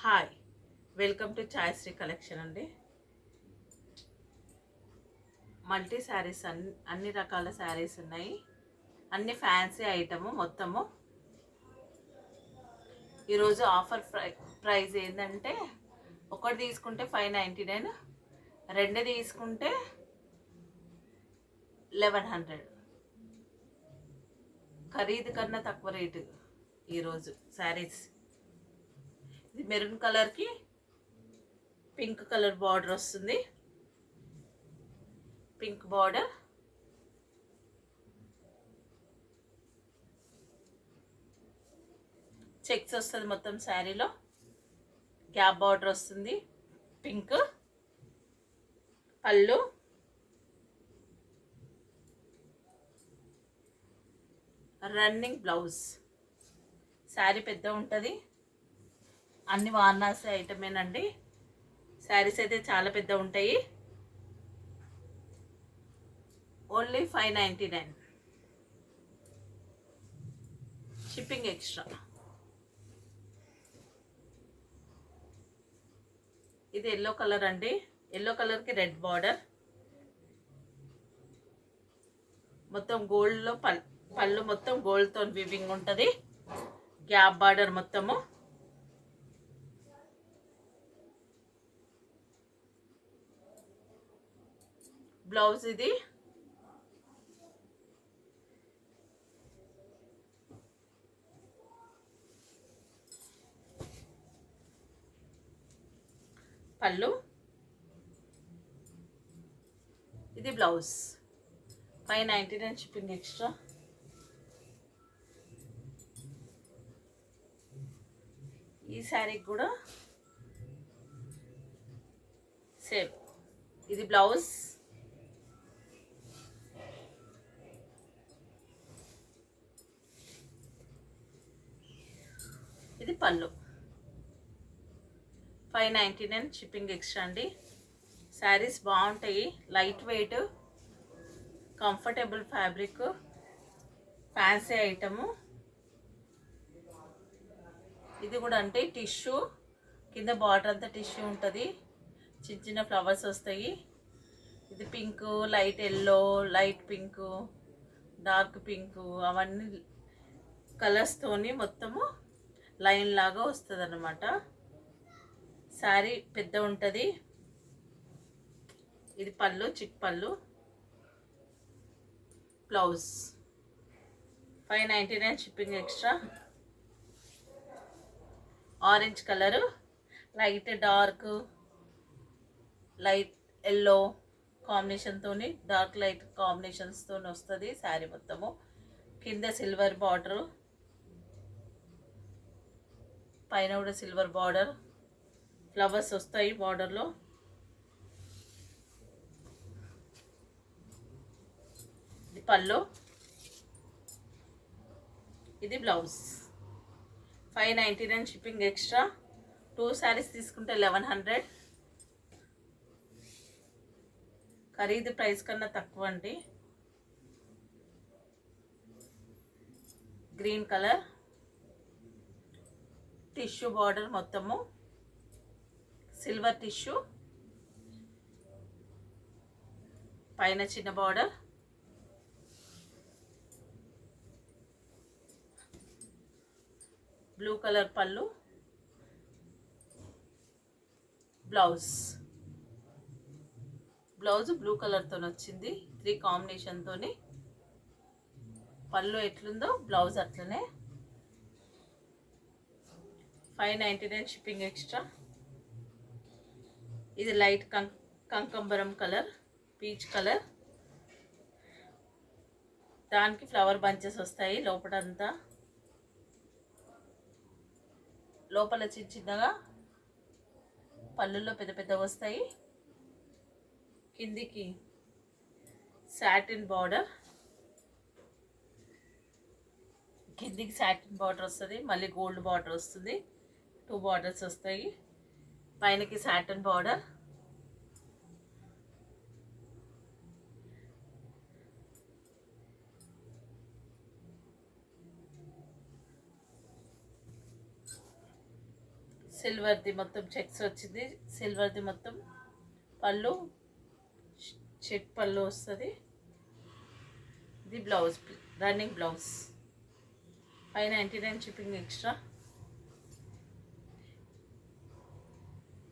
Hi, welcome to ఛాయశ్రీ collection అండి. Multi saris అన్ని రకాల శారీస్ ఉన్నాయి. అన్ని ఫ్యాన్సీ ఐటము మొత్తము. ఈరోజు ఆఫర్ ప్రైస్ ఏంటంటే ఒకటి తీసుకుంటే 599, రెండు తీసుకుంటే 1100. ఖరీదు కన్నా తక్కువ రేటు ఈరోజు శారీస్. ఇది మెరూన్ కలర్కి పింక్ కలర్ బార్డర్ వస్తుంది. పింక్ బార్డర్, చెక్స్ వస్తుంది మొత్తం శారీలో. గ్యాప్ బార్డర్ వస్తుంది. పింక్ పళ్ళు, రన్నింగ్ బ్లౌజ్. శారీ పెద్ద ఉంటుంది. అన్ని వారణాసి ఐటమేనండి. శారీస్ అయితే చాలా పెద్ద ఉంటాయి. Only 599, shipping extra. ఇది ఎల్లో కలర్ అండి. ఎల్లో కలర్కి రెడ్ బార్డర్, మొత్తం గోల్డ్లో పళ్ళు మొత్తం గోల్డ్తో వివింగ్ ఉంటుంది. గ్యాప్ బార్డర్ మొత్తము. బ్లౌజ్ ఇది. పళ్ళు, ఇది బ్లౌజ్. 599 shipping extra. ఈ శారీకి కూడా సేమ్. ఇది బ్లౌజ్, ఇది పళ్ళు. 599 షిప్పింగ్ ఎక్స్ట్రా అండి. శారీస్ బాగుంటాయి. Light weight, comfortable fabric, fancy item. ఇది కూడా అంటే టిష్యూ, కింద బార్డర్ అంతా టిష్యూ ఉంటుంది. చిన్న చిన్న ఫ్లవర్స్ వస్తాయి. ఇది pink, light yellow, light pink, dark pink, అవన్నీ కలర్స్తోని మొత్తము లైన్ లాగా వస్తుంది అన్నమాట. శారీ పెద్ద ఉంటుంది. ఇది పళ్ళు, చిక్ పళ్ళు. Blouse 599 shipping extra. Orange colour, light dark, light yellow కాంబినేషన్తో, డార్క్ లైట్ కాంబినేషన్స్తో వస్తుంది శారీ మొత్తము. కింద సిల్వర్ బార్డరు, పైన కూడా సిల్వర్ బార్డర్, ఫ్లవర్స్ వస్తాయి బార్డర్లో. ఇది పళ్ళు, ఇది బ్లౌజ్. 599 shipping extra. 2 శారీస్ తీసుకుంటే 1100. ఖరీదు ప్రైస్ కన్నా తక్కువ అండి. గ్రీన్ కలర్, టిష్యూ బార్డర్ మొత్తము, సిల్వర్ టిష్యూ, పైన చిన్న బార్డర్, బ్లూ కలర్ పళ్ళు, బ్లౌజ్. బ్లౌజ్ బ్లూ కలర్తో వచ్చింది. 3 కాంబినేషన్తో. పళ్ళు ఎట్లుందో బ్లౌజ్ అట్లనే. 599 షిప్పింగ్ ఎక్స్ట్రా. ఇది లైట్ కంకంబరం కలర్, పీచ్ కలర్. దానికి ఫ్లవర్ బంచెస్ వస్తాయి లోపలంతా. లోపల చిన్న చిన్నగా, పళ్ళుల్లో పెద్ద పెద్దగా వస్తాయి. కిందికి సాటిన్ బార్డర్, కిందికి సాటిన్ బార్డర్ వస్తుంది. మళ్ళీ గోల్డ్ బార్డర్ వస్తుంది. 2 బార్డర్స్ వస్తాయి. పైనకి సాటిన్ బార్డర్. సిల్వర్ది మొత్తం చెక్స్ వచ్చింది, సిల్వర్ది మొత్తం పళ్ళు, చెక్ పళ్ళు వస్తుంది. ఇది blouse, running blouse, 599 shipping extra.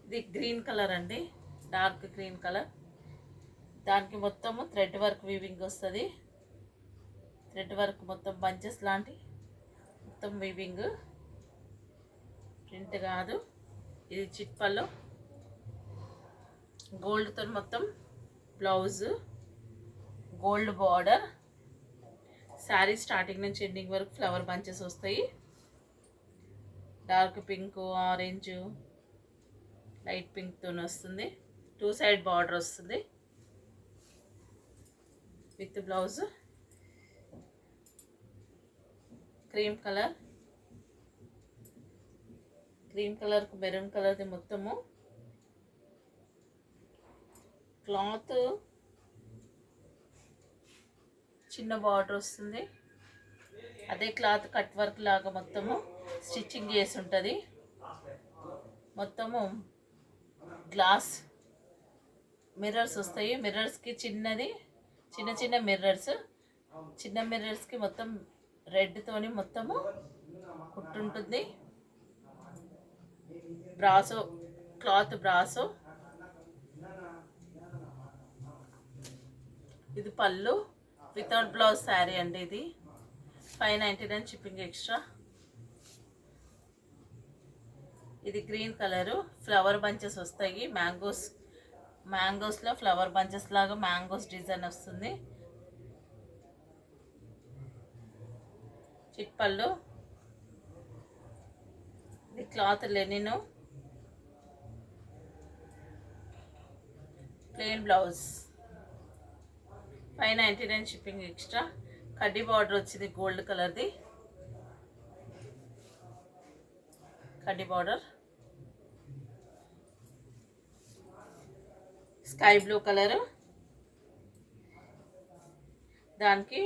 ఇది గ్రీన్ కలర్ అండి, డార్క్ గ్రీన్ కలర్. దానికి మొత్తము థ్రెడ్ వర్క్ వీవింగ్ వస్తుంది. థ్రెడ్ వర్క్ మొత్తం బంచెస్ లాంటి మొత్తం వీవింగ్, ప్రింట్ కాదు. ఇది చిట్పల్లో గోల్డ్తో మొత్తం blouse, gold border. Sari starting నుంచి ఎండింగ్ వరకు ఫ్లవర్ బంచెస్ వస్తాయి. డార్క్ పింక్, ఆరెంజ్, లైట్ పింక్తో వస్తుంది. 2 సైడ్ బార్డర్ వస్తుంది విత్ బ్లౌజ్. క్రీమ్ కలర్కు మెరూన్ కలర్ది మొత్తము క్లాత్ చిన్న బార్డర్ వస్తుంది. అదే క్లాత్ కట్ వర్క్ లాగా మొత్తము స్టిచ్చింగ్ చేసి ఉంటుంది. మొత్తము గ్లాస్ మిర్రర్స్ వస్తాయి. మిర్రర్స్కి చిన్న చిన్న మిర్రర్స్, చిన్న మిర్రర్స్కి మొత్తం రెడ్తోని మొత్తము కుట్టుంటుంది. Brasso cloth, brasso. ఇది పళ్ళు వితౌట్ బ్లౌజ్ శారీ అండి. ఇది 599 షిప్పింగ్ ఎక్స్ట్రా. ఇది గ్రీన్ కలరు, ఫ్లవర్ బంచెస్ వస్తాయి. మ్యాంగోస్లో ఫ్లవర్ బంచెస్ లాగా మ్యాంగోస్ డిజైన్ వస్తుంది. చిట్పళ్ళు. ఇది cloth Lenin, plain blouse, 599 shipping extra. కడ్డీ బార్డర్ వచ్చింది గోల్డ్ కలర్ది, కడ్డీ బార్డర్. స్కై బ్లూ కలరు, దానికి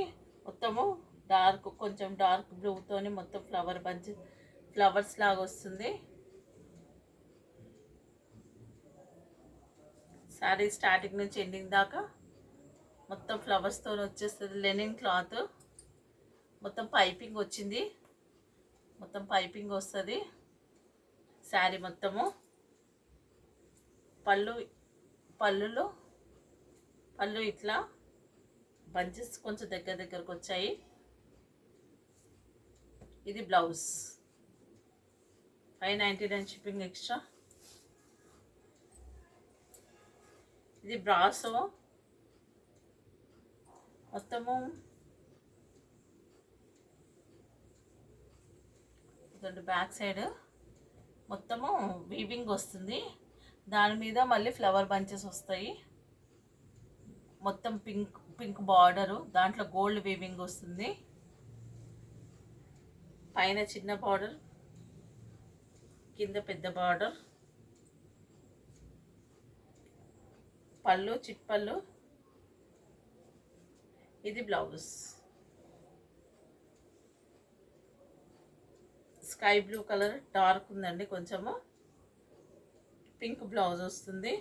మొత్తము కొంచెం డార్క్ బ్లూతోని మొత్తం ఫ్లవర్స్ లాగా వస్తుంది. శారీ స్టార్టింగ్ నుంచి ఎండింగ్ దాకా మొత్తం ఫ్లవర్స్తో వచ్చేస్తుంది. లెనిన్ క్లాత్, మొత్తం పైపింగ్ వచ్చింది, మొత్తం పైపింగ్ వస్తుంది శారీ మొత్తము. పళ్ళు ఇట్లా బంచెస్ కొంచెం దగ్గరకు వచ్చాయి. ఇది బ్లౌజ్, 599 షిప్పింగ్ ఎక్స్ట్రా. ఇది బ్రాసో, మొత్తము బ్యాక్ సైడ్ మొత్తము వీవింగ్ వస్తుంది. దాని మీద మళ్ళీ ఫ్లవర్ బంచెస్ వస్తాయి. మొత్తం పింక్ బార్డరు, దాంట్లో గోల్డ్ వీవింగ్ వస్తుంది. పైన చిన్న బార్డర్, కింద పెద్ద బార్డర్. పళ్ళు, చిట్పళ్ళు. ఇది blouse, sky blue colour dark ఉందండి, కొంచెము పింక్ బ్లౌజ్ వస్తుంది.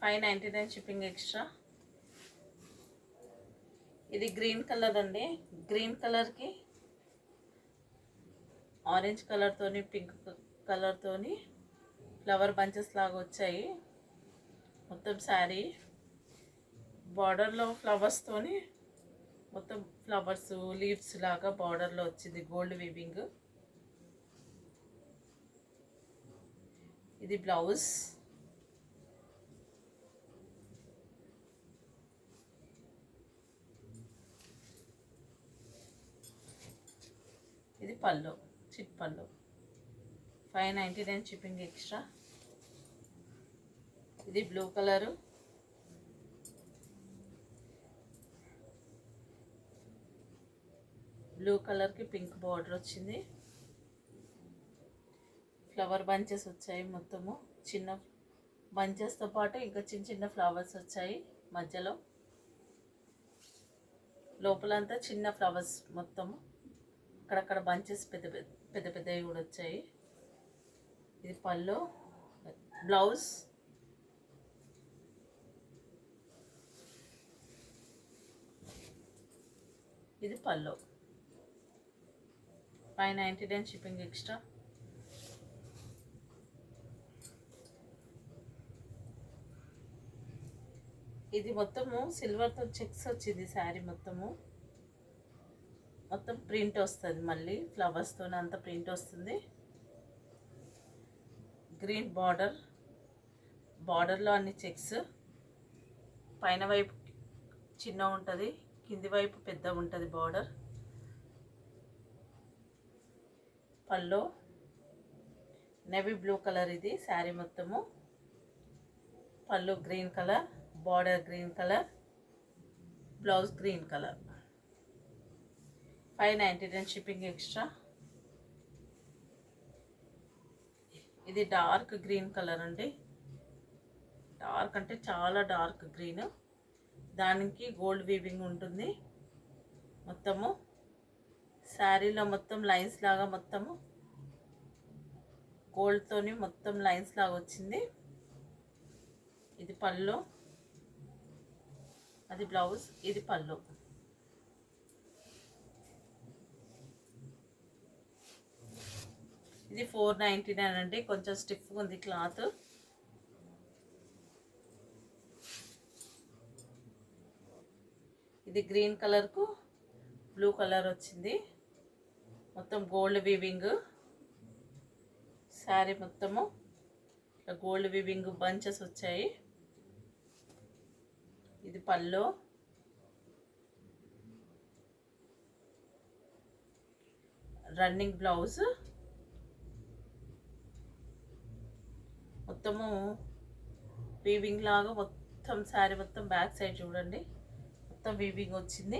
599 షిప్పింగ్ ఎక్స్ట్రా. ఇది గ్రీన్ కలర్ అండి. గ్రీన్ కలర్కి ఆరెంజ్ కలర్తోని పింక్ కలర్తోని ఫ్లవర్ బంచెస్ లాగా వచ్చాయి. మొత్తం శారీ బార్డర్లో ఫ్లవర్స్తోని మొత్తం ఫ్లవర్స్, లీవ్స్ లాగా బార్డర్లో వచ్చింది గోల్డ్ వీవింగ్. ఇది బ్లౌజ్, ఇది పళ్ళు, చిట్పళ్ళు, 599 షిప్పింగ్ ఎక్స్ట్రా. ఇది బ్లూ కలరు, బ్లూ కలర్కి పింక్ బార్డర్ వచ్చింది. ఫ్లవర్ బంచెస్ వచ్చాయి, మొత్తము చిన్న బంచెస్తో పాటు ఇంకా చిన్న చిన్న ఫ్లవర్స్ వచ్చాయి మధ్యలో. లోపలంతా చిన్న ఫ్లవర్స్ మొత్తము, అక్కడక్కడ బంచెస్ పెద్దవి కూడా వచ్చాయి. ఇది పళ్ళు, బ్లౌజ్, ఇది పళ్ళు. 599 షిప్పింగ్ ఎక్స్ట్రా. ఇది మొత్తము సిల్వర్తో చెక్స్ వచ్చింది శారీ మొత్తము. మొత్తం ప్రింట్ వస్తుంది, మళ్ళీ ఫ్లవర్స్తో అంత ప్రింట్ వస్తుంది. గ్రీన్ బార్డర్, బార్డర్లో అన్ని చెక్స్. పైన వైపు చిన్న ఉంటుంది, కింది వైపు పెద్ద ఉంటుంది బార్డర్. పళ్ళు నేవీ బ్లూ కలర్ ఇది శారీ మొత్తము. పళ్ళు green colour, border green colour, blouse green colour. 599 shipping extra. ఇది డార్క్ గ్రీన్ కలర్ అండి. డార్క్ అంటే చాలా డార్క్ గ్రీన్. దానికి గోల్డ్ వీవింగ్ ఉంటుంది మొత్తము. శారీలో మొత్తం లైన్స్ లాగా మొత్తము గోల్డ్తోని మొత్తం లైన్స్ లాగా వచ్చింది. ఇది పళ్ళు, అది బ్లౌజ్, ఇది పళ్ళు. ఇది 499 అండి. కొంచెం స్టిఫ్గా ఉంది క్లాత్. ఇది గ్రీన్ కలర్కు బ్లూ కలర్ వచ్చింది. మొత్తం గోల్డ్ వీవింగ్ శారీ మొత్తము. గోల్డ్ వీవింగ్ బంచెస్ వచ్చాయి. ఇది పళ్ళు, రన్నింగ్ బ్లౌజ్. మొత్తము వీవింగ్ లాగా మొత్తం శారీ మొత్తం బ్యాక్ సైడ్ చూడండి మొత్తం వీవింగ్ వచ్చింది.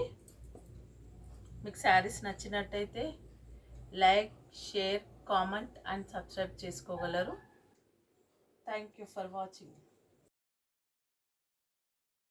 మీకు శారీస్ నచ్చినట్టయితే like, share, comment and subscribe చేసుకోగలరు. Thank you for watching.